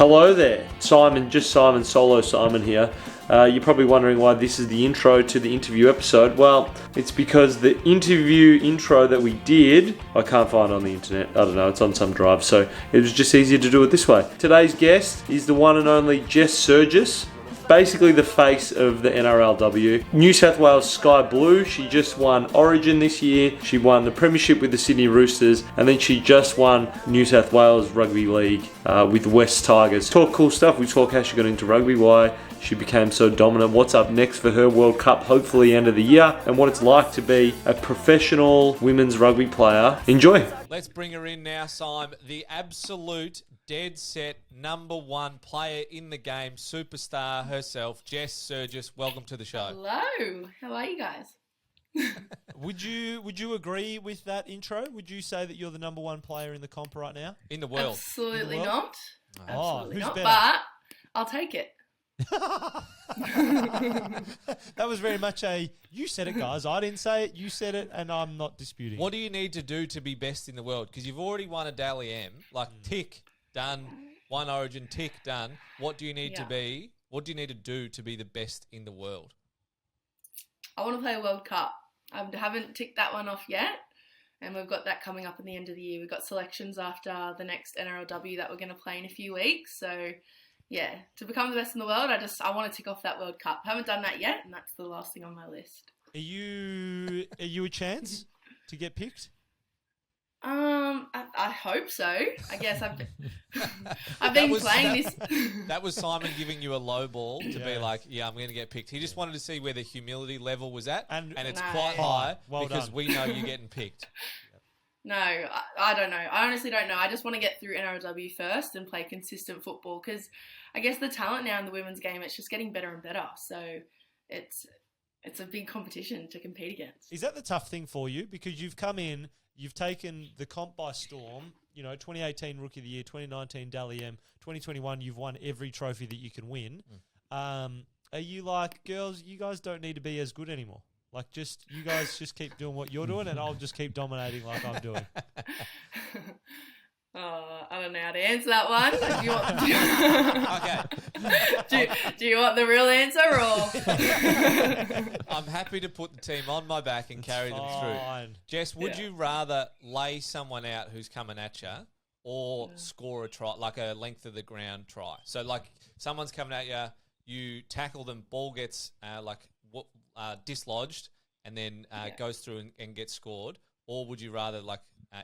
Hello there, Simon, just Simon, solo Simon here. You're probably wondering why this is the intro to the interview episode. Well, it's because the interview intro that we did, I can't find on the internet. I don't know, it's on some drive, so it was just easier to do it this way. Today's guest is the one and only Jess Sergis, basically the face of the NRLW. New South Wales Sky Blues. She just won Origin this year. She won the Premiership with the Sydney Roosters, and then she just won New South Wales Rugby League with the West Tigers. Talk cool stuff. We talk how she got into rugby, why she became so dominant, what's up next for her World Cup, hopefully end of the year, and what it's like to be a professional women's rugby player. Enjoy. Let's bring her in now, Simon. The absolute dead set number one player in the game, superstar herself, Jess Sergis. Welcome to the show. Hello. How are you guys? Would you agree with that intro? Would you say that you're the number one player in the comp right now? In the world. Absolutely In the world? not. Absolutely who's not. better? But I'll take it. That was very much a, you said it, guys. I didn't say it, you said it, and I'm not disputing. What do you need to do to be best in the world? Because you've already won a Dally M. Tick, done. One Origin, tick, done. What do you need to be? What do you need to do to be the best in the world? I want to play a World Cup. I haven't ticked that one off yet. And we've got that coming up in the end of the year. We've got selections after the next NRLW that we're going to play in a few weeks. So, yeah, to become the best in the world, I want to tick off that World Cup. I haven't done that yet, and that's the last thing on my list. Are you a chance to get picked? I hope so. I guess I've been playing this. That was Simon giving you a low ball to be like, yeah, I'm going to get picked. He just wanted to see where the humility level was at, and it's quite high because done. we know you're getting picked. No, I don't know. I honestly don't know. I just want to get through NRLW first and play consistent football because I guess the talent now in the women's game, it's just getting better and better. So it's a big competition to compete against. Is that the tough thing for you? Because you've come in, you've taken the comp by storm. 2018 Rookie of the Year, 2019 Dally M, 2021 you've won every trophy that you can win. Are you like, girls, you guys don't need to be as good anymore? Like, you guys just keep doing what you're doing and I'll just keep dominating like I'm doing. I don't know how to answer that one. Okay. Do you want the real answer or? I'm happy to put the team on my back and carry them through. Jess, would you rather lay someone out who's coming at you or score a try, like a length of the ground try? So, like, someone's coming at you, you tackle them, ball gets dislodged and then goes through and gets scored, or would you rather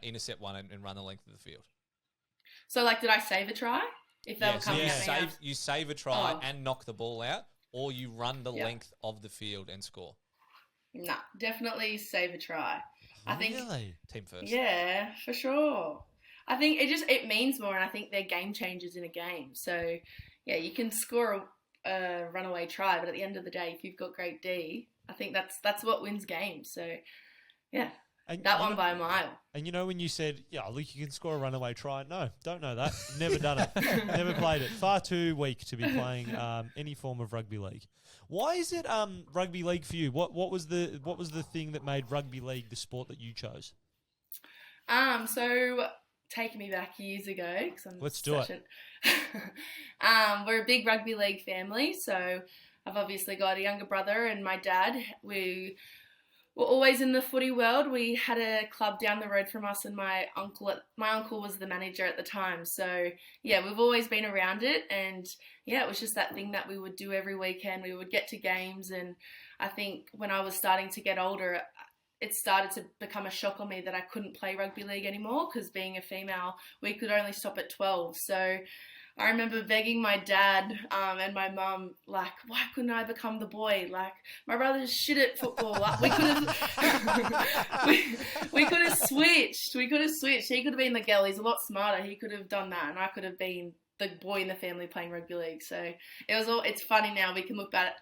intercept one and run the length of the field? So, did I save a try? If they were coming at me, you save a try and knock the ball out, or you run the length of the field and score? Nah, definitely save a try. I think team first. Yeah, for sure. I think it means more, and I think they're game changers in a game. So, yeah, you can score a runaway try, but at the end of the day, if you've got great D, I think that's what wins games. So, yeah. And that one by a mile. And when you said, look, you can score a runaway try. No, don't know that. Never done it. Never played it. Far too weak to be playing any form of rugby league. Why is it rugby league for you? What was the thing that made rugby league the sport that you chose? So taking me back years ago, Let's do it. We're a big rugby league family, so I've obviously got a younger brother and my dad. We were always in the footy world. We had a club down the road from us, and my uncle was the manager at the time. So yeah, we've always been around it, and yeah, it was just that thing that we would do every weekend. We would get to games, and I think when I was starting to get older, it started to become a shock on me that I couldn't play rugby league anymore because being a female, we could only stop at 12. So I remember begging my dad and my mum, why couldn't I become the boy? My brother's shit at football. We could have we could have switched. He could have been the girl. He's a lot smarter. He could have done that, and I could have been the boy in the family playing rugby league. So it's funny now. We can look back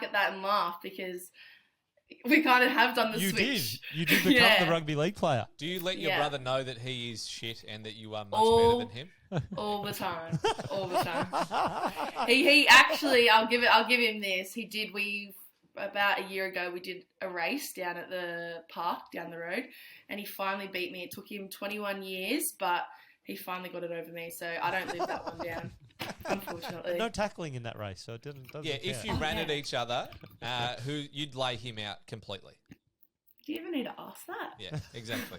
at that and laugh because we kind of have done the switch. You did become the rugby league player. Do you let your brother know that he is shit and that you are much better than him? All the time. He actually, I'll give him this. He did. About a year ago, we did a race down at the park down the road, and he finally beat me. It took him 21 years, but he finally got it over me. So I don't live that one down. unfortunately. No tackling in that race, so it doesn't Yeah, if count. you ran at each other, who you'd lay him out completely. Do you even need to ask that? Yeah, exactly.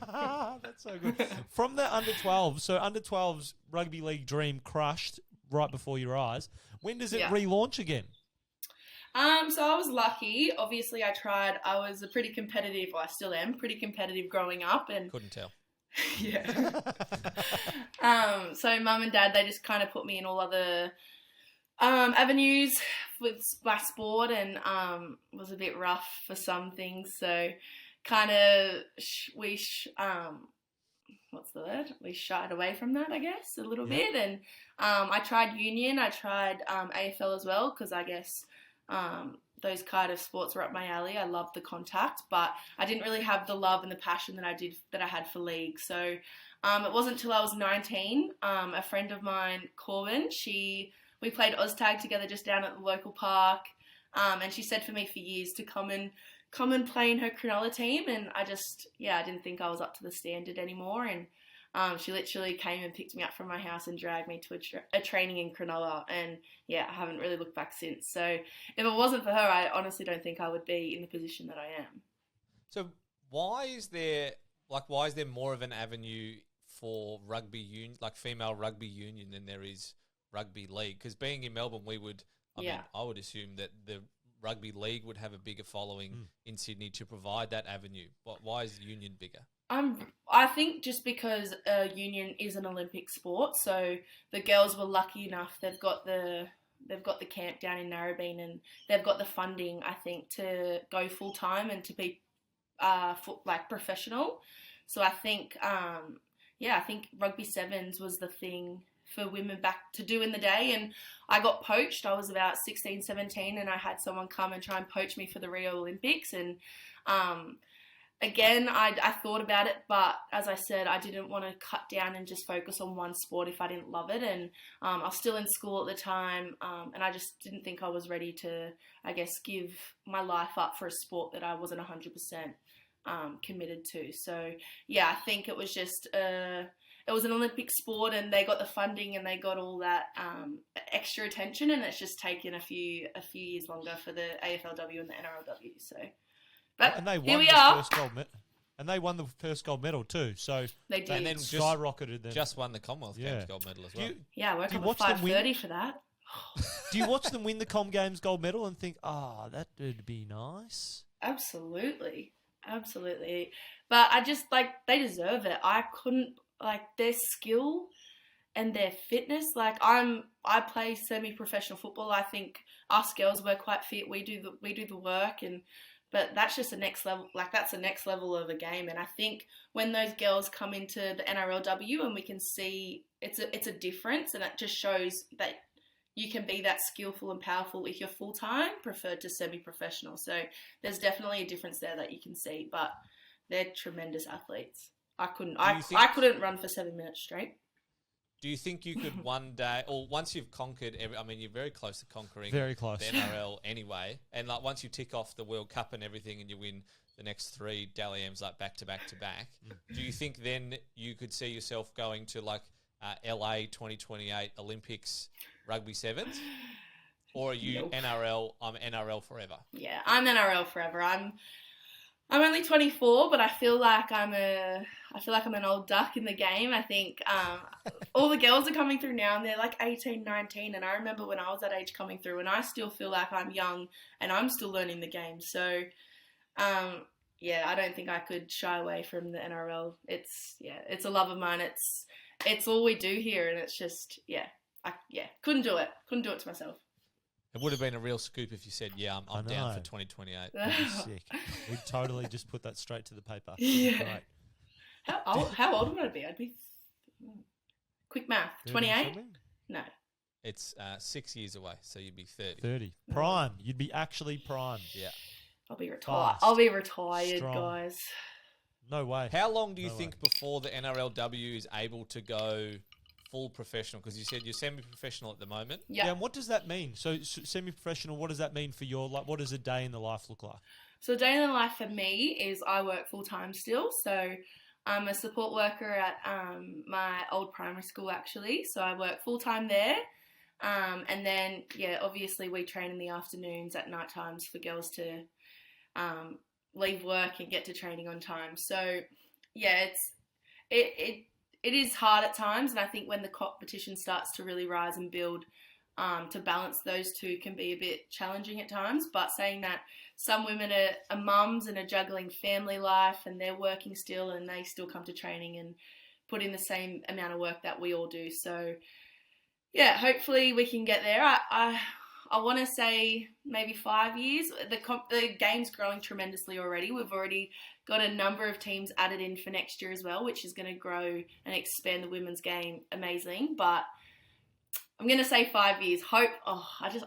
That's so good. From the under 12s, so under 12s rugby league dream crushed right before your eyes. When does it relaunch again? So I was lucky. Obviously, I was a pretty competitive, well, I still am, pretty competitive growing up. And Couldn't tell. yeah. So mum and dad, they just kind of put me in all other avenues with my sport, and was a bit rough for some things. So kind of we shied away from that, I guess, a little bit. And I tried union, I tried AFL as well, because I guess those kind of sports were up my alley. I loved the contact, but I didn't really have the love and the passion that I had for league. So it wasn't until I was 19, a friend of mine, Corbin, we played Oztag together just down at the local park, and she said for me for years to come and play in her Cronulla team, and I didn't think I was up to the standard anymore, and she literally came and picked me up from my house and dragged me to a training in Cronulla, and I haven't really looked back since. So if it wasn't for her, I honestly don't think I would be in the position that I am. So why is there more of an avenue for rugby union, like female rugby union, than there is rugby league? Because being in Melbourne, I would assume that the rugby league would have a bigger following in Sydney to provide that avenue. Why is union bigger? I think just because union is an Olympic sport, so the girls were lucky enough. They've got the camp down in Narrabeen, and they've got the funding, I think, to go full time and to be professional. So I think I think rugby sevens was the thing for women back to do in the day, and I got poached. I was about 16, 17, and I had someone come and try and poach me for the Rio Olympics, and again, I thought about it, but as I said, I didn't want to cut down and just focus on one sport if I didn't love it, and I was still in school at the time, and I just didn't think I was ready to, I guess, give my life up for a sport that I wasn't 100% committed to. So, I think it was just it was an Olympic sport, and they got the funding and they got all that extra attention, and it's just taken a few years longer for the AFLW and the NRLW. So, but and they won here we the are. first gold medal. And they won the first gold medal too. So they did. And then skyrocketed them. Just won the Commonwealth Games gold medal as well. I woke up at 5:30 for that. Do you watch them win the Com Games gold medal and think, that would be nice? Absolutely. But I just, they deserve it. I couldn't, their skill and their fitness. I play semi-professional football. I think us girls, we're quite fit. We do the work, but that's just the next level. That's the next level of a game. And I think when those girls come into the NRLW and we can see it's a difference, and it just shows that you can be that skillful and powerful if you're full-time, preferred to semi-professional. So there's definitely a difference there that you can see, but they're tremendous athletes. I couldn't run for 7 minutes straight. Do you think you could one day, or once you've conquered you're very close to conquering the NRL anyway, and once you tick off the World Cup and everything and you win the next 3 Dally M's back to back to back, do you think then you could see yourself going to LA 2028 Olympics rugby sevens? Or are you NRL, I'm NRL forever? Yeah, I'm NRL forever. I'm only 24, but I feel like I'm an old duck in the game. I think all the girls are coming through now, and they're 18, 19, and I remember when I was that age coming through, and I still feel like I'm young and I'm still learning the game. So, I don't think I could shy away from the NRL. It's a love of mine. It's all we do here, and it's just couldn't do it. Couldn't do it to myself. It would have been a real scoop if you said, I'm down for 2028. That'd be sick. We'd totally just put that straight to the paper. Yeah. Great. How old would I be? I'd be... Quick math. 28? No. It's 6 years away, so you'd be 30. 30. Prime. You'd be actually prime. Yeah. I'll be retired. Fast. I'll be retired, Strong. guys. No way. How long do you think before the NRLW is able to go full professional? Because you said you're semi-professional at the moment. Yeah. And what does that mean? So semi-professional, what does that mean for your, what does a day in the life look like? So a day in the life for me is I work full-time still. So I'm a support worker at my old primary school, actually. So I work full-time there. And then, obviously we train in the afternoons at night times for girls to leave work and get to training on time. So, it is hard at times, and I think when the competition starts to really rise and build, to balance those two can be a bit challenging at times. But saying that, some women are mums and are juggling family life, and they're working still, and they still come to training and put in the same amount of work that we all do. So, hopefully we can get there. I want to say maybe 5 years. The game's growing tremendously already. We've already got a number of teams added in for next year as well, which is going to grow and expand the women's game amazing. But I'm going to say 5 years. I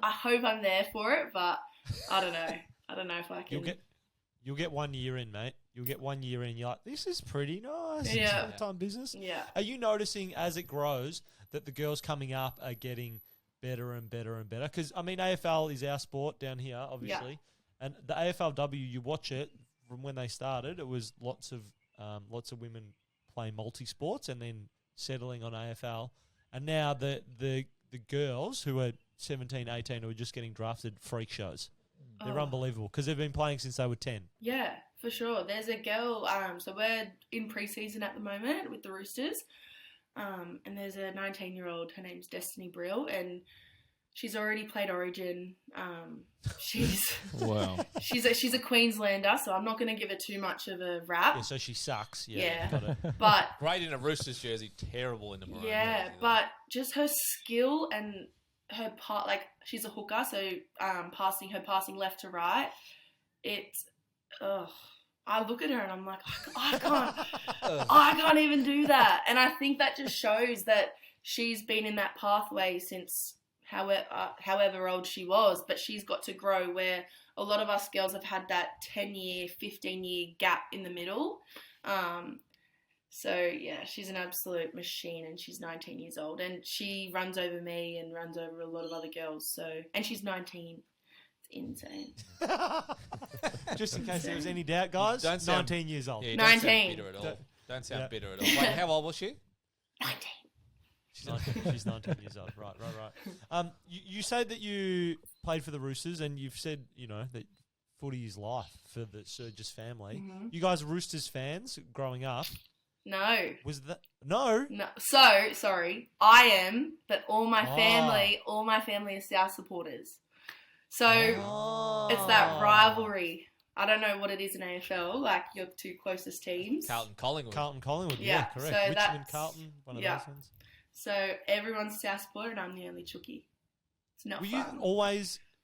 hope I'm there for it, but I don't know. I don't know if I can. You'll get 1 year in, mate. You'll get 1 year in. You're like, this is pretty nice. Yeah. It's full-time business. Yeah. Are you noticing as it grows that the girls coming up are getting better and better and better? Because, I mean, AFL is our sport down here, obviously. Yeah. And the AFLW, you watch it from when they started, it was lots of women playing multi-sports and then settling on AFL. And now the girls who are 17, 18 who are just getting drafted, freak shows. They're unbelievable because they've been playing since they were 10. Yeah, for sure. There's a girl, so we're in pre-season at the moment with the Roosters, and there's a 19-year-old, her name's Destiny Brill, and she's already played Origin. Wow. She's a Queenslander, so I'm not going to give her too much of a rap. Yeah, so she sucks. Yeah. Got it. But Great in a Roosters jersey, terrible in a maroon jersey. But just her skill and her part, like she's a hooker, so passing left to right, I look at her and I'm like, I can't even do that. And I think that just shows that she's been in that pathway since however old she was, but she's got to grow, where a lot of us girls have had that 10-year, 15-year gap in the middle. So, she's an absolute machine, and she's 19 years old, and she runs over me and runs over a lot of other girls. So, and she's 19. It's insane. Just in case there was any doubt, guys, 19 years old. Yeah, 19. Don't sound bitter at all. Don't sound bitter at all. Wait, how old was she? 19. She's 19 years old. Right. You said that you played for the Roosters, and you've said, that footy is life for the Sergis family. Mm-hmm. You guys are Roosters fans growing up. No. Was that no? No. So sorry, I am, but all my family are South supporters. So it's that rivalry. I don't know what it is in AFL, like your two closest teams. Carlton Collingwood. Yeah, correct. so Richmond, Carlton, one of those ones. So everyone's South supporter, and I'm the only Chookie. It's not fun.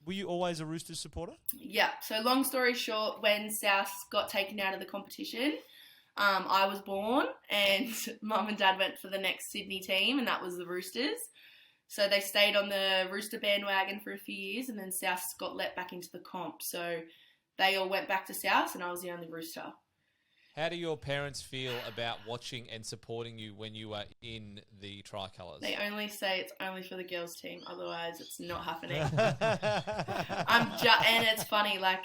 Were you always a Roosters supporter? Yeah. So long story short, when South got taken out of the competition, I was born, and Mum and Dad went for the next Sydney team, and that was the Roosters. So they stayed on the Rooster bandwagon for a few years, and then South got let back into the comp. So they all went back to South, and I was the only Rooster. How do your parents feel about watching and supporting you when you are in the tricolours? They only say it's only for the girls' team, otherwise it's not happening. And it's funny, like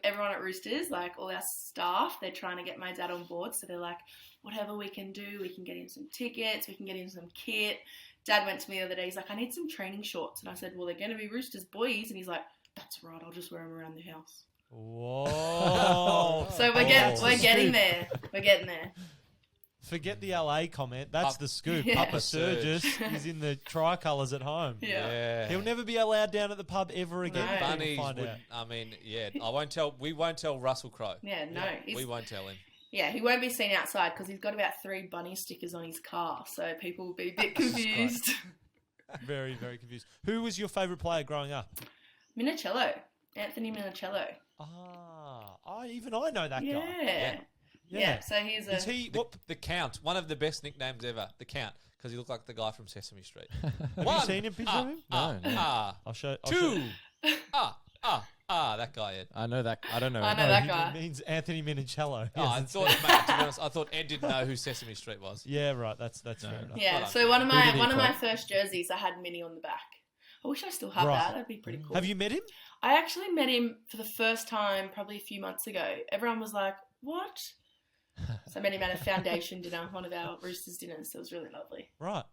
everyone at Roosters, like all our staff, they're trying to get my dad on board. So they're like, whatever we can do, we can get him some tickets, we can get him some kit. Dad went to me the other day, he's like, I need some training shorts. And I said, well, they're going to be Roosters boys. And he's like, that's right, I'll just wear them around the house. Whoa. So we're getting there. We're getting there. Forget the LA comment. That's the scoop. Yeah. Papa Sergis is in the tricolours at home. Yeah. He'll never be allowed down at the pub ever again. No. Bunnies Find would, out. I mean, we won't tell Russell Crowe. Yeah, no. We won't tell him. Yeah, he won't be seen outside because he's got about 3 bunny stickers on his car, so people will be a bit confused. Very, very confused. Who was your favourite player growing up? Minicello. Anthony Minicello. Even I know that guy. Yeah, so he's a... Is he... The Count, one of the best nicknames ever, the Count, because he looked like the guy from Sesame Street. Have you seen him picture of him? No. I'll show Two. That guy, Ed. I know that. I don't know. I know that guy. It means Anthony Minicello. I thought, mate, to be honest, I thought Ed didn't know who Sesame Street was. Yeah, right. That's fair enough. Yeah, so one of my first jerseys, I had Minnie on the back. I wish I still had that. That'd be pretty cool. Have you met him? I actually met him for the first time probably a few months ago. Everyone was like, what? So I met him at a foundation dinner, one of our Roosters dinners. So it was really lovely. Right.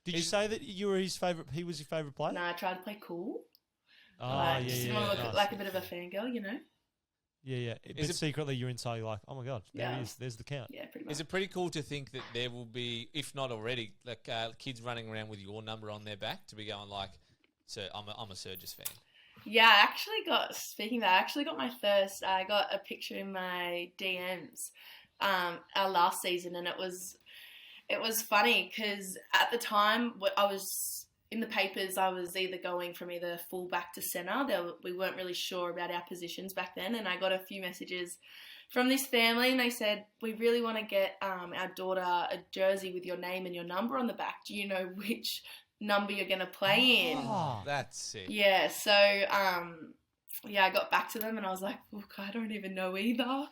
Did you say that you were his favourite? He was your favourite player? No, I tried to play cool. Oh, Just didn't want to look like a bit of a fangirl, you know? Yeah. But secretly you're inside, you're like, oh my God, there he is. There's the count. Yeah, pretty much. Is it pretty cool to think that there will be, if not already, like kids running around with your number on their back to be going like, "So I'm a Sergis fan." Yeah, I actually got my first. I got a picture in my DMs, last season, and it was funny because at the time I was in the papers. I was either going from either fullback to centre. We weren't really sure about our positions back then, and I got a few messages from this family, and they said, "We really want to get our daughter a jersey with your name and your number on the back. Do you know which number you're going to play in?" Oh, that's sick. Yeah, so I got back to them and I was like, "Look, I don't even know either." Oh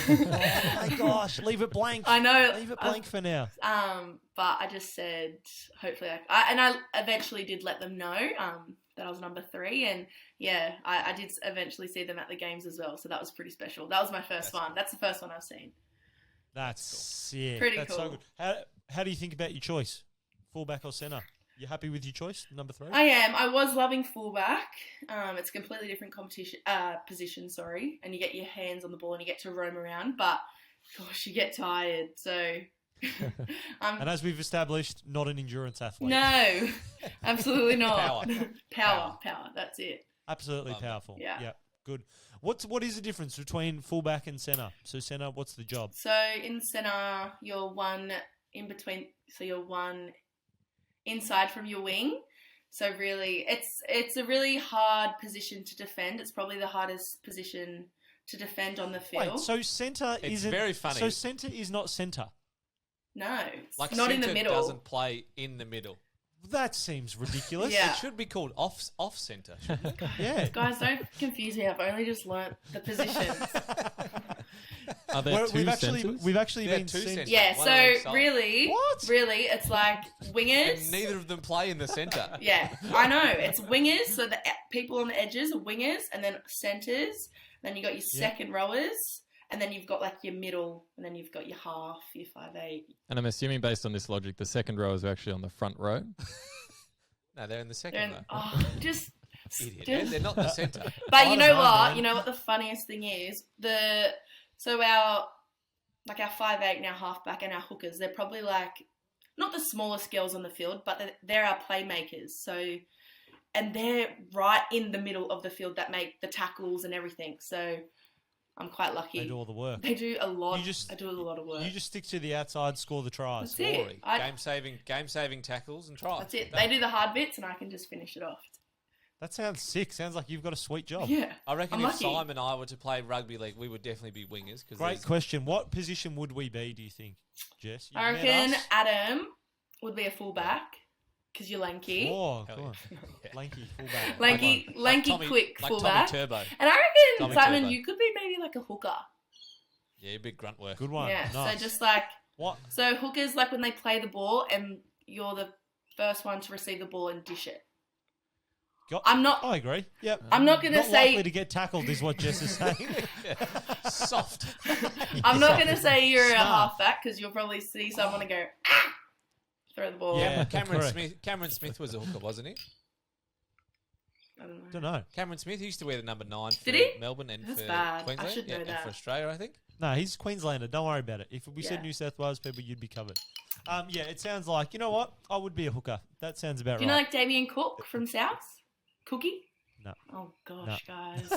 my gosh, leave it blank. I know. Leave it blank for now. But I just said, hopefully, I eventually did let them know that I was number 3, and yeah, I did eventually see them at the games as well, so that was pretty special. That was my first one. That's the first one I've seen. That's sick. Pretty That's cool. so good. How do you think about your choice, fullback or centre? You happy with your choice, number 3? I am. I was loving fullback. It's a completely different position, and you get your hands on the ball and you get to roam around, but gosh, you get tired, so... And as we've established, not an endurance athlete. No, absolutely not. Power. Power. That's it. Absolutely powerful. Yeah. Good. What is the difference between fullback and centre? So centre, what's the job? So in centre, you're one in between. So you're one inside from your wing. So really, it's a really hard position to defend. It's probably the hardest position to defend on the field. Wait, so centre isn't... very funny. So centre is not centre? No, it's Like not in the centre middle. doesn't play in the middle. That seems ridiculous. Yeah. It should be called off centre, shouldn't it? Yeah. Guys, don't confuse me. I've only just learnt the positions. Are there two centres? We've actually There are been two seeing... centres. Yeah, One on each so side. really, it's like wingers. And neither of them play in the centre. Yeah, I know. It's wingers, so the people on the edges are wingers, and then centres. Then you got your second rowers, and then you've got like your middle, and then you've got your half, your 5'8". And I'm assuming based on this logic, the second rowers are actually on the front row. No, they're in the second Then row. just. Idiot. They're not in the centre. But you know know, what? man. You know what the funniest thing is? Our 5'8" and our halfback and our hookers, they're probably like not the smallest girls on the field, but they're our playmakers. So, and they're right in the middle of the field that make the tackles and everything. So, I'm quite lucky. They do all the work. They do a lot. I do a lot of work. You just stick to the outside, score the tries. That's it. Glory. Game saving tackles and tries. That's it. They do the hard bits, and I can just finish it off. That sounds sick. Sounds like you've got a sweet job. Yeah. I reckon I'm if lucky. Simon and I were to play rugby league, we would definitely be wingers. Great question. What position would we be, do you think, Jess? I met reckon us? Adam would be a fullback because you're lanky. Oh, Hell go on. yeah. Lanky fullback. Lanky, Tommy- quick like fullback. Tommy Turbo. And I reckon, Tommy Simon, Turbo. you could be maybe like a hooker. Yeah, big grunt work. Good one. Yeah, Nice. so just like, What? so hookers, like when they play the ball and you're the first one to receive the ball and dish it. I'm not I agree. Yep. I'm not going to Not likely say, to get tackled is what Jess is saying. Soft. I'm not going to say you're a Smart. halfback because you'll probably see someone and go, throw the ball. Yeah. Cameron correct. Smith was a hooker, wasn't he? I don't know. Don't know. Cameron Smith used to wear the number 9 for Did he? Melbourne and That's for bad. I Queensland. should know and that. for Australia, I think. No, he's Queenslander. Don't worry about it. If we said Yeah. New South Wales people, you'd be covered. Yeah, it sounds like, you know what? I would be a hooker. That sounds about Do you know right. like Damien Cook from South? Cookie? No. Oh, gosh, guys.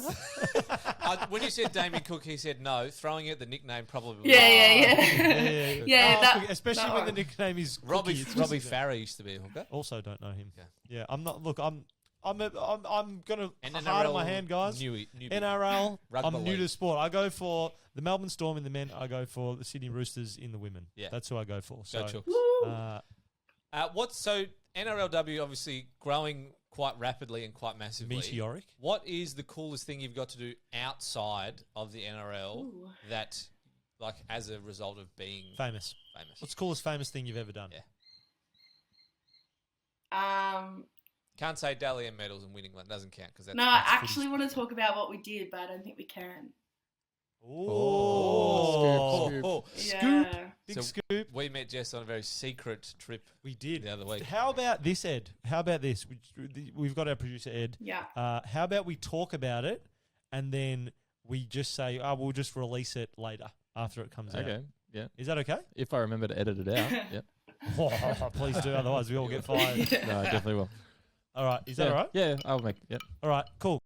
When you said Damien Cook, he said no. Throwing out the nickname probably. Yeah. Yeah, Oh, that- especially that when the one. nickname is Robbie Cookie, it's Farah used to be a hooker. Also, don't know him. Yeah. Yeah, I'm not. Look, I'm gonna And hard on my hand, guys. Newbie. NRL. Rugby I'm new league. to sport. I go for the Melbourne Storm in the men. I go for the Sydney Roosters in the women. Yeah. That's who I go for. So, Go Chooks. Woo! So NRLW obviously growing quite rapidly and quite massively. meteoric. What is the coolest thing you've got to do outside of the NRL Ooh. that, like, as a result of being Famous. famous? What's the coolest famous thing you've ever done? Yeah. Can't say Dally M medals and winning one. Doesn't count because that's No, I actually want to talk about what we did, but I don't think we can. Oh, scoop. Yeah. Big scoop. We met Jess on a very secret trip. We did the other week. How about this, Ed? How about this? We've got our producer Ed. Yeah. How about we talk about it, and then we just say, "Oh, we'll just release it later after it comes out." Okay. Yeah. Is that okay? If I remember to edit it out. Yep. Oh, please do, otherwise we all get fired. No, I definitely will. All right. Is that all right? Yeah, I'll make. Yep. All right. Cool.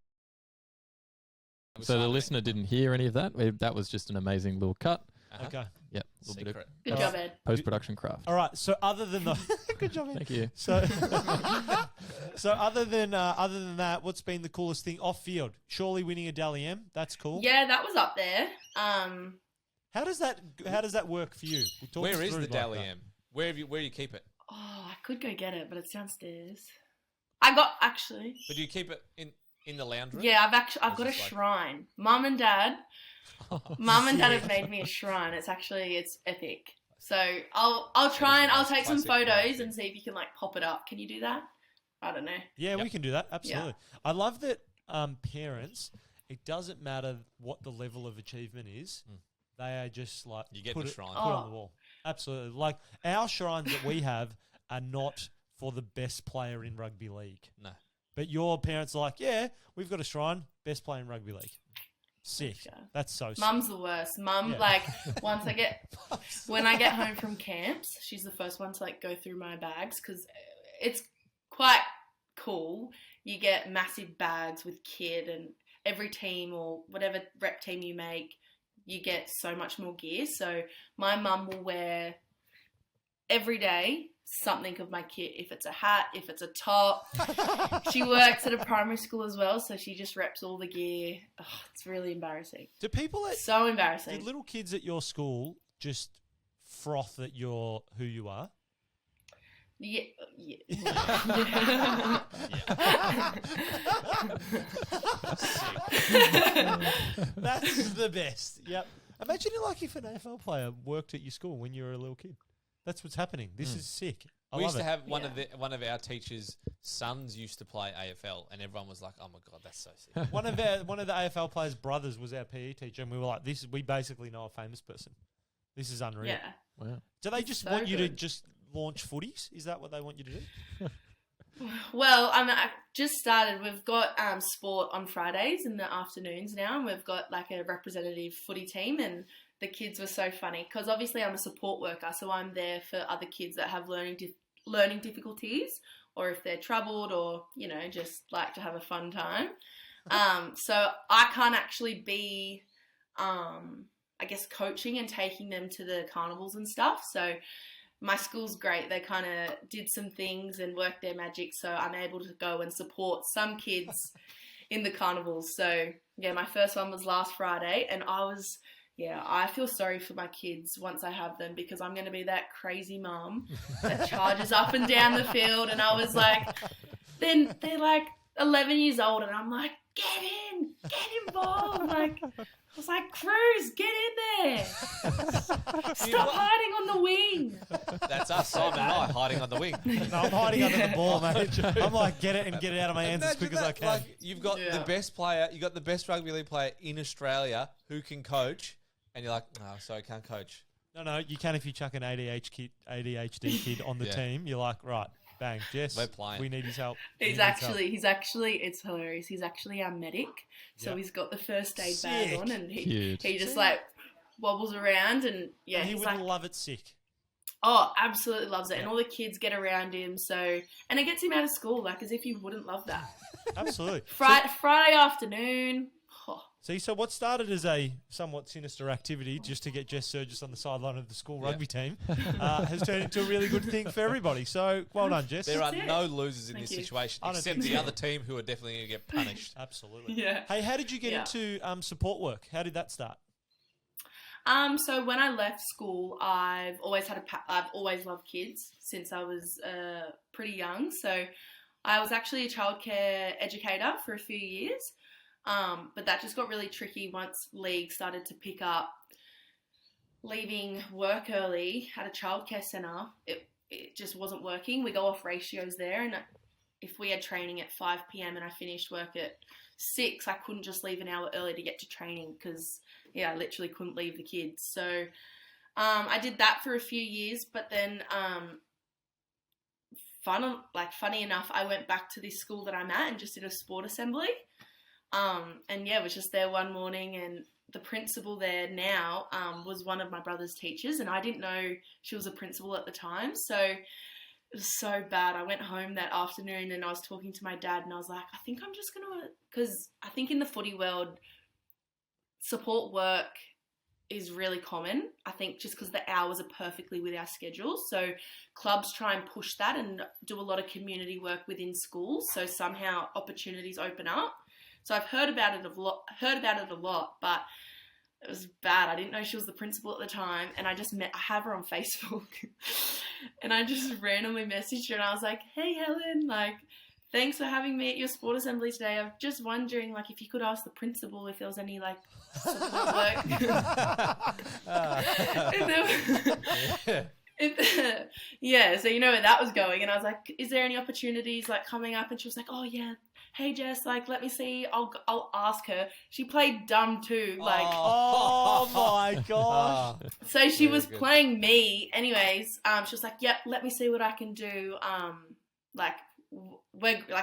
So the listener didn't hear any of that. That was just an amazing little cut. Okay. Yep. A little bit Secret. Good job, Ed. of post-production craft. All right. So other than the good job, Ed. Thank you. So, so other than that, what's been the coolest thing off field? Surely winning a Dally M. That's cool. Yeah, that was up there. How does that work for you? Talk us Where is through the like Dally that. M? Where do you keep it? Oh, I could go get it, but it's downstairs. I got actually. But do you keep it in the lounge room? Yeah, I've got a just like- shrine. Mum and Dad have made me a shrine. It's epic. So I'll try and I'll take some classic photos painting. and see if you can like pop it up. Can you do that? I don't know. Yeah, we Yep. can do that. Absolutely. I love that parents, it doesn't matter what the level of achievement is, they are just like You get put the it shrine. put it on the wall. Absolutely. Like our shrines that we have are not for the best player in rugby league. No. But your parents are like, yeah, we've got a shrine, best player in rugby league. Sick. Yeah. That's so sick. Mum's the worst. Mum, Yeah. like, when I get home from camps, she's the first one to, like, go through my bags because it's quite cool. You get massive bags with kit and every team or whatever rep team you make, you get so much more gear. So my mum will wear every day something of my kit. If it's a hat, if it's a top. She works at a primary school as well, so she just reps all the gear. Oh, it's really embarrassing. Do people So embarrassing. do little kids at your school just froth at your who you are? Yeah. That's the best. Yep. Imagine like if an AFL player worked at your school when you were a little kid. That's what's happening. This is sick. I We love used to it. have one of our teachers' sons used to play AFL, and everyone was like, "Oh my god, that's so sick." one of the AFL players' brothers was our PE teacher, and we were like, we basically know a famous person. This is unreal. Yeah. Wow. Do they just So want you to good. just launch footies? Is that what they want you to do? Well, I just started. We've got sport on Fridays in the afternoons now, and we've got like a representative footy team, and the kids were so funny because obviously I'm a support worker, so I'm there for other kids that have learning difficulties, or if they're troubled, or just like to have a fun time. So I can't actually be, I guess, coaching and taking them to the carnivals and stuff. So my school's great. They kind of did some things and worked their magic, so I'm able to go and support some kids in the carnivals. So yeah, my first one was last Friday, and I feel sorry for my kids once I have them because I'm going to be that crazy mum that charges up and down the field. And I was like, then they're like 11 years old, and I'm like, get involved. Like, I was like, Cruz, get in there. Stop hiding on the wing. That's us, Simon and I, hiding on the wing. No, I'm hiding under the ball, mate. I'm like, get it and get it out of my hands as Imagine quick as I that, can. Like, you've got the best player, you got the best rugby league player in Australia who can coach, and you're like, no, sorry, I can't coach. No, you can if you chuck an ADHD kid on the Yeah. team. You're like, right, bang, Jess, We're playing. we need his help. He's actually, it's hilarious. He's actually our medic. So Yeah. he's got the first aid bag Sick. on, and he Cute. just like wobbles around, and yeah, he he's would like, love it sick. oh, absolutely loves it. And Yeah. all the kids get around him. So, and it gets him out of school, like as if you wouldn't love that. Absolutely. Friday afternoon. Oh, So what started as a somewhat sinister activity just to get Jess Sergis on the sideline of the school rugby team has turned into a really good thing for everybody. So well done, Jess. There are That's it. no losers in Thank this you. situation, I don't except think the so. other team who are definitely going to get punished. Absolutely. yeah. Hey, how did you get Yeah. into support work? How did that start? So when I left school, I've always loved kids since I was pretty young. So I was actually a childcare educator for a few years. But that just got really tricky once league started to pick up. Leaving work early at a childcare centre, it just wasn't working. We go off ratios there, and if we had training at 5 p.m. and I finished work at 6, I couldn't just leave an hour early to get to training because, I literally couldn't leave the kids. So I did that for a few years, but then funny enough, I went back to this school that I'm at and just did a sport assembly. And yeah, was just there one morning, and the principal there now was one of my brother's teachers, and I didn't know she was a principal at the time. So it was so bad. I went home that afternoon and I was talking to my dad, and I was like, I think I'm just going to, because I think in the footy world, support work is really common. I think just because the hours are perfectly with our schedules. So clubs try and push that and do a lot of community work within schools. So somehow opportunities open up. So I've heard about it a lot, but it was bad. I didn't know she was the principal at the time, and I have her on Facebook, and I just randomly messaged her, and I was like, "Hey Helen, like, thanks for having me at your sport assembly today. I'm just wondering, like, if you could ask the principal if there was any like support work." Yeah, so you know where that was going, and I was like, "Is there any opportunities like coming up?" And she was like, "Oh yeah. Hey Jess, like, let me see. I'll ask her." She played dumb too, like. Oh my gosh! So she was playing me, anyways. She was like, "Yep, let me see what I can do."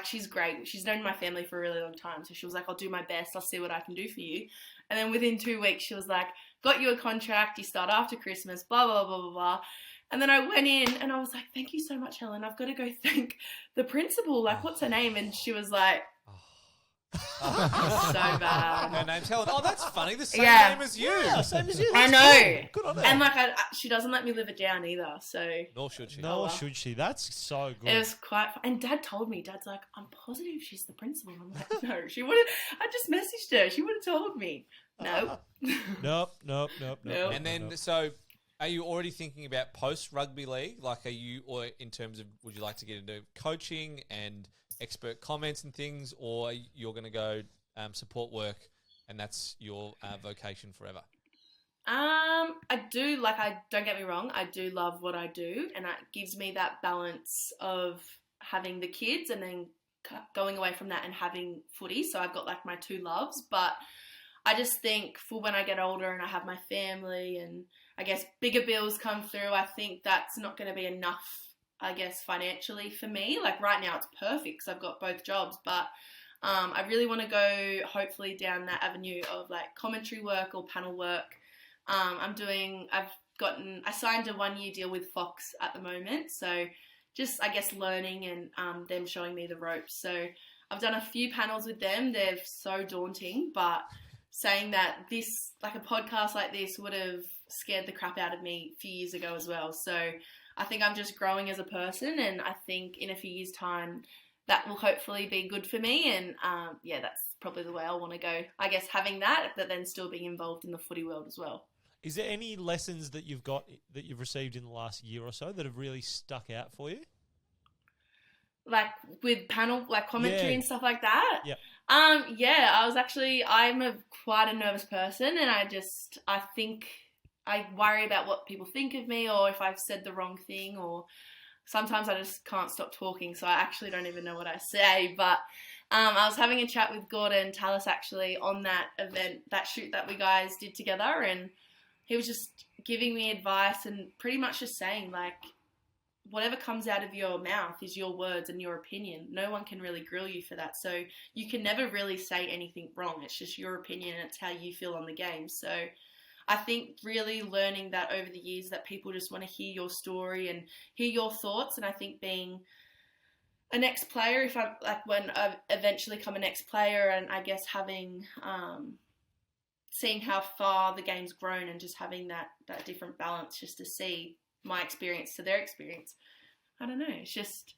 She's great. She's known my family for a really long time, so she was like, "I'll do my best. I'll see what I can do for you." And then within 2 weeks, she was like, "Got you a contract. You start after Christmas. Blah blah blah blah blah." And then I went in and I was like, "Thank you so much, Helen. I've got to go thank the principal. Like, what's her name?" And she was like, so bad. Her name's Helen. Oh, that's funny. The same Yeah. name as you. Yeah, same as you. I That's know. Good on her. And like, she doesn't let me live it down either. So Nor should she. Nor well. should she. That's so good. it was quite fun. And Dad told me, Dad's like, "I'm positive she's the principal." And I'm like, "No, she wouldn't." I just messaged her. She would have told me. No. Nope. Nope. And then, so are you already thinking about post rugby league? Like, or in terms of, would you like to get into coaching and expert comments and things, or you're going to go support work and that's your vocation forever? I don't get me wrong, I do love what I do, and it gives me that balance of having the kids and then going away from that and having footy. So I've got like my two loves, but I just think for when I get older and I have my family and I guess bigger bills come through, I think that's not going to be enough, I guess, financially for me. Like right now it's perfect because I've got both jobs, but I really want to go hopefully down that avenue of like commentary work or panel work. I signed a 1-year deal with Fox at the moment. So just, I guess, learning and them showing me the ropes. So I've done a few panels with them. They're so daunting, but saying that this, like a podcast like this would have scared the crap out of me a few years ago as well. So I think I'm just growing as a person, and I think in a few years' time that will hopefully be good for me. And that's probably the way I want to go. I guess having that, but then still being involved in the footy world as well. Is there any lessons that you've received in the last year or so that have really stuck out for you? Like with panel, like commentary and stuff like that? Yeah. I'm quite a nervous person, and I think I worry about what people think of me, or if I've said the wrong thing, or sometimes I just can't stop talking, so I actually don't even know what I say. But I was having a chat with Gordon Tallis actually on that event, that shoot that we guys did together, and he was just giving me advice and pretty much just saying, like, whatever comes out of your mouth is your words and your opinion. No one can really grill you for that. So you can never really say anything wrong. It's just your opinion and it's how you feel on the game. So I think really learning that over the years, that people just want to hear your story and hear your thoughts. And I think being an ex-player, when I eventually become an ex-player, and I guess having, seeing how far the game's grown and just having that different balance, just to see my experience to their experience. I don't know. It's just,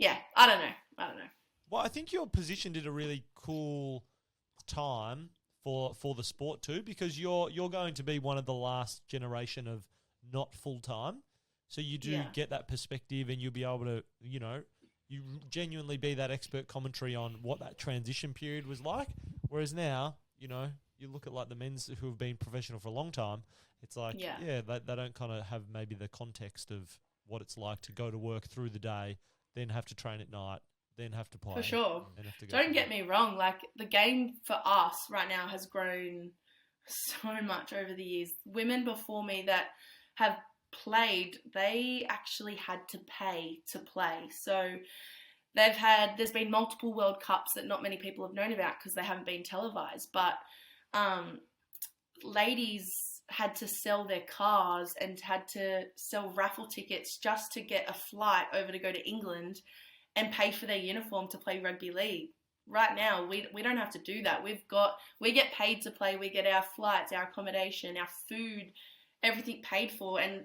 I don't know. Well, I think you're positioned at a really cool time for the sport too, because you're going to be one of the last generation of not full time. So you do get that perspective, and you'll be able to, you genuinely be that expert commentary on what that transition period was like. Whereas now, you look at like the men's who have been professional for a long time. It's like, they don't kind of have maybe the context of what it's like to go to work through the day, then have to train at night, then have to play. For sure. Then have to Don't get me wrong. Like, the game for us right now has grown so much over the years. Women before me that have played, they actually had to pay to play. So there's been multiple World Cups that not many people have known about because they haven't been televised. But ladies had to sell their cars and had to sell raffle tickets just to get a flight over to go to England and pay for their uniform to play rugby league. Right now, we don't have to do that. We get paid to play. We get our flights, our accommodation, our food, everything paid for. And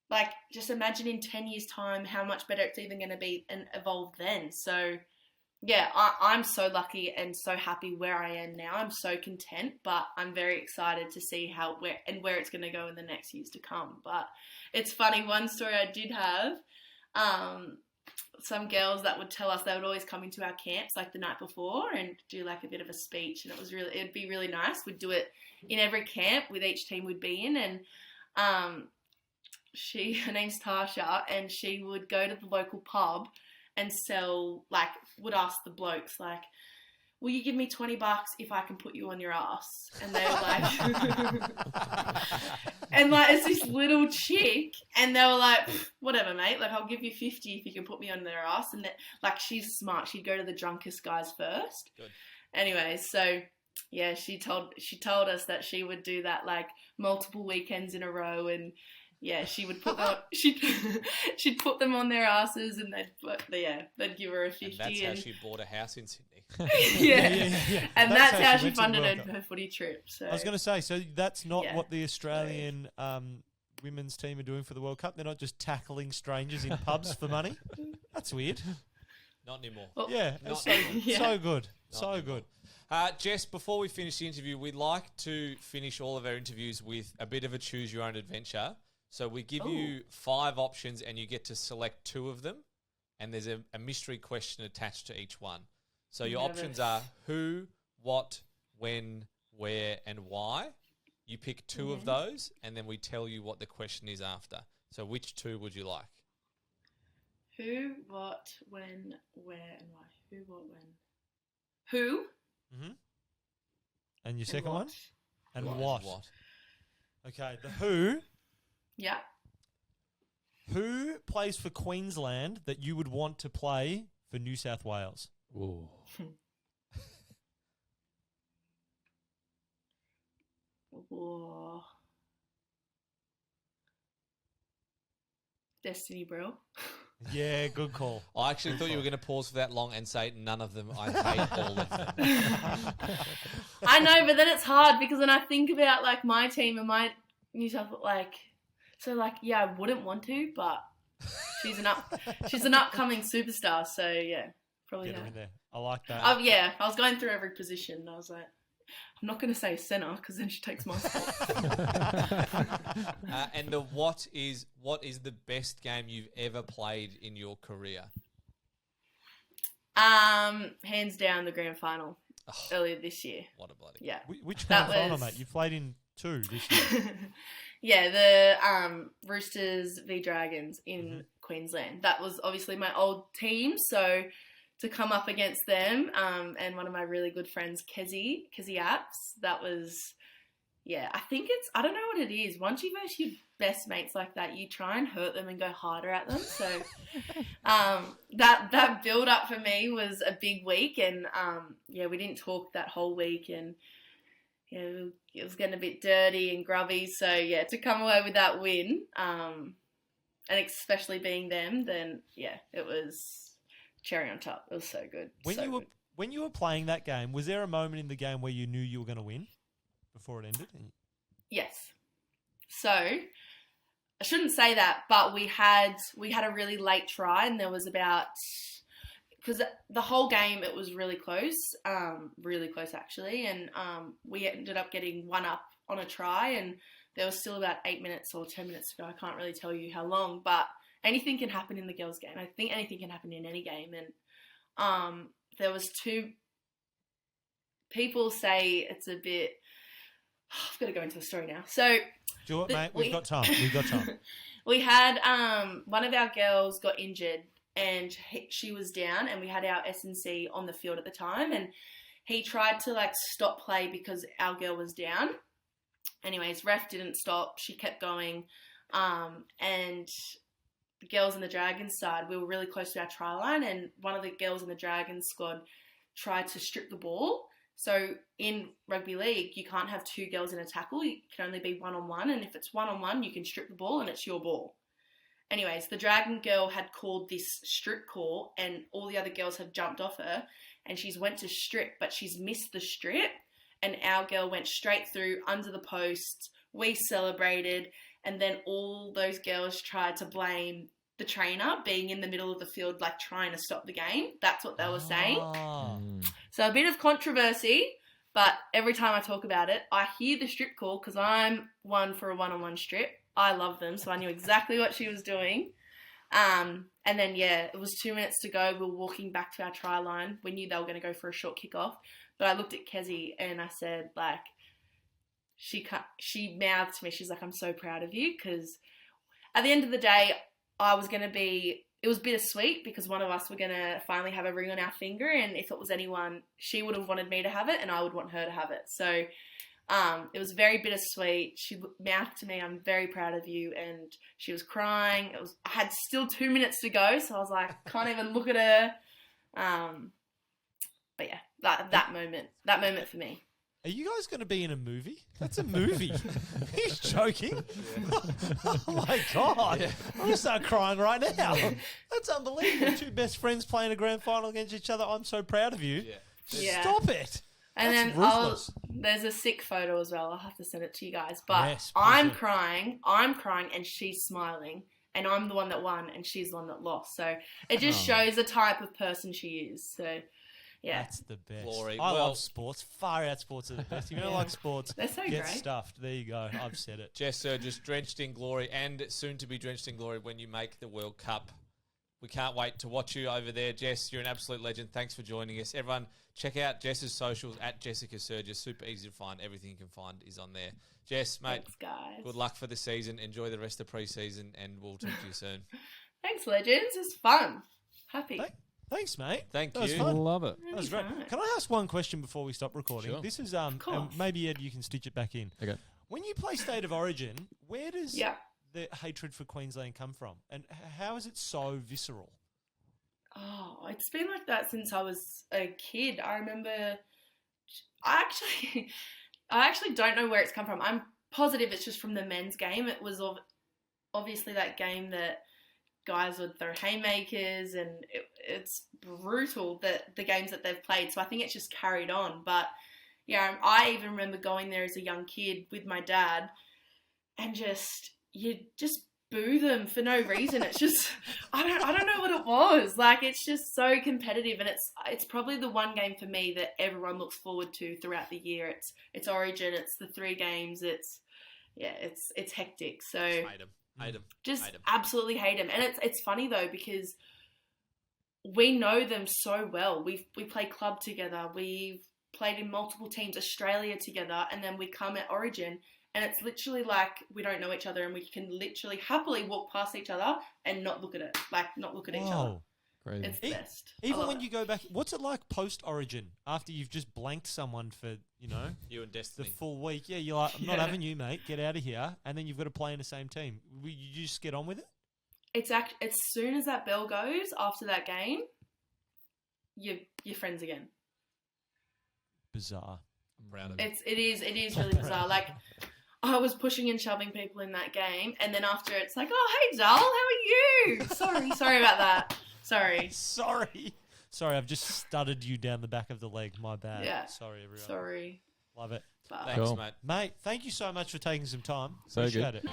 like, just imagine in 10 years' time how much better it's even going to be and evolve then. So, yeah, I'm so lucky and so happy where I am now. I'm so content, but I'm very excited to see where it's going to go in the next years to come. But it's funny, one story I did have, some girls that would tell us they would always come into our camps like the night before and do like a bit of a speech, and it'd be really nice. We'd do it in every camp with each team we'd be in, and her name's Tasha, and she would go to the local pub and would ask the blokes, like, will you give me $20 if I can put you on your ass? And they were like, and like, it's this little chick, and they were like, whatever, mate, like, I'll give you 50 if you can put me on their ass. And like, she's smart. She'd go to the drunkest guys first. Good. Anyway, so yeah, she told us that she would do that like multiple weekends in a row, and yeah, she would put them. She'd put them on their asses, and they'd give her a 50. And that's how she bought a house in Sydney. Yeah. And that's how she funded her footy trip. So I was going to say, so that's not what the Australian women's team are doing for the World Cup. They're not just tackling strangers in pubs for money. That's weird. Not anymore. Well, yeah, so good, so good. Jess, before we finish the interview, we'd like to finish all of our interviews with a bit of a choose your own adventure. So we give you 5 options and you get to select 2 of them. And there's a mystery question attached to each one. So your options are who, what, when, where, and why. You pick 2 of those, and then we tell you what the question is after. So which 2 would you like? Who, what, when, where, and why. Who, what, when. Who? Mm-hmm. And your second one? And what? Okay, the who. Yeah. Who plays for Queensland that you would want to play for New South Wales? Ooh. Whoa. Destiny, bro. Yeah, good call. I actually thought you were going to pause for that long and say none of them. I hate all of them. I know, but then it's hard because when I think about like my team and my New South, like, so like, yeah, I wouldn't want to, but she's an upcoming superstar, so yeah, probably Get her her. in there. I like that. Oh yeah, I was going through every position, and I was like, I'm not going to say centre because then she takes my spot. And the what is the best game you've ever played in your career? Hands down, the grand final earlier this year. What a bloody yeah. Which grand final, mate? You played in 2 this year. Yeah, the Roosters v Dragons in Queensland. That was obviously my old team, so to come up against them and one of my really good friends, Kezzy Apps, that was, yeah, I don't know what it is. Once you verse your best mates like that, you try and hurt them and go harder at them. So that build up for me was a big week, and yeah, we didn't talk that whole week, and yeah, it was getting a bit dirty and grubby. So yeah, to come away with that win, and especially being them, then yeah, it was cherry on top. It was so good. When you were playing that game, was there a moment in the game where you knew you were going to win before it ended? Yes. So I shouldn't say that, but we had a really late try, and there was about, because the whole game it was really close actually, and we ended up getting 1 up on a try, and there was still about 8 minutes or 10 minutes to go. I can't really tell you how long, but anything can happen in the girls' game. I think anything can happen in any game, and there was 2 people say it's a bit. I've got to go into the story now. So do it, mate. We've got time. We had one of our girls got injured, and she was down, and we had our S&C on the field at the time, and he tried to like stop play because our girl was down. Anyways, ref didn't stop. She kept going. And the girls in the Dragons side, we were really close to our try line, and one of the girls in the Dragons squad tried to strip the ball. So in rugby league, you can't have two girls in a tackle. You can only be one-on-one, and if it's one-on-one, you can strip the ball and it's your ball. Anyways, the Dragon girl had called this strip call, and all the other girls had jumped off her, and she's went to strip, but she's missed the strip, and our girl went straight through under the post. We celebrated, and then all those girls tried to blame the trainer being in the middle of the field, like trying to stop the game. That's what they were saying. So a bit of controversy, but every time I talk about it, I hear the strip call because I'm one for a one-on-one strip. I love them, so I knew exactly what she was doing. And then, yeah, it was 2 minutes to go. We were walking back to our try line. We knew they were going to go for a short kickoff. But I looked at Kezzy and I said, like, she mouthed to me. She's like, I'm so proud of you, because at the end of the day, it was bittersweet because one of us were going to finally have a ring on our finger, and if it was anyone, she would have wanted me to have it and I would want her to have it. So it was very bittersweet. She mouthed to me, I'm very proud of you, and she was crying. I had still 2 minutes to go, so I was like, can't even look at her. But yeah, that moment for me. Are you guys going to be in a movie? That's a movie. He's joking. Oh my God. Yeah. I'm going to start crying right now. That's unbelievable. Two best friends playing a grand final against each other. I'm so proud of you. Yeah. Stop it. And That's then ruthless. There's a sick photo as well. I'll have to send it to you guys. But yes, I'm crying, and she's smiling. And I'm the one that won, and she's the one that lost. So it just shows the type of person she is. So, yeah. That's the best. Glory. I love sports. Far out sports are the best. If you don't like sports, they're so get great. stuffed. There you go. I've said it. Jess Sergis, drenched in glory, and soon to be drenched in glory when you make the World Cup. We can't wait to watch you over there, Jess. You're an absolute legend. Thanks for joining us. Everyone, check out Jess's socials at Jessica Sergis. Super easy to find. Everything you can find is on there. Jess, mate, thanks, guys. Good luck for the season. Enjoy the rest of pre-season, and we'll talk to you soon. Thanks, legends. It's fun. Happy. Thanks, mate. Thank That was you. fun. Love it. That was great. Can I ask one question before we stop recording? Sure. This is course. maybe Ed, you can stitch it back in. Okay. When you play State of Origin, where does Yeah. the hatred for Queensland come from, and how is it so visceral? Oh, it's been like that since I was a kid. I remember. I actually don't know where it's come from. I'm positive it's just from the men's game. It was obviously that game that guys would throw haymakers, and it's brutal the games that they've played. So I think it's just carried on. But yeah, I even remember going there as a young kid with my dad, and you just boo them for no reason. It's just I don't know what it was. Like, it's just so competitive, and it's probably the one game for me that everyone looks forward to throughout the year. It's Origin. It's the 3 games. It's hectic. So Hate them. Just hate 'em. absolutely hate them. And it's funny though, because we know them so well. We play club together. We've played in multiple teams, Australia together, and then we come at Origin, and it's literally like we don't know each other, and we can literally happily walk past each other and not look at it, not look at each other. Crazy. It's the best. Even when you go back, what's it like post-Origin after you've just blanked someone for, You and the Destiny. full week? Yeah, you're like, I'm not having you, mate. Get out of here. And then you've got to play in the same team. You just get on with it? It's as soon as that bell goes after that game, you're friends again. Bizarre. I'm proud of it. It is really bizarre. Like, I was pushing and shoving people in that game, and then after it's like, oh, hey, doll, how are you? Sorry about that. Sorry, I've just stuttered you down the back of the leg. My bad. Yeah. Sorry, everyone. Sorry. Love it. But Thanks, Cool. mate. Mate, thank you so much for taking some time. So Appreciate good. it.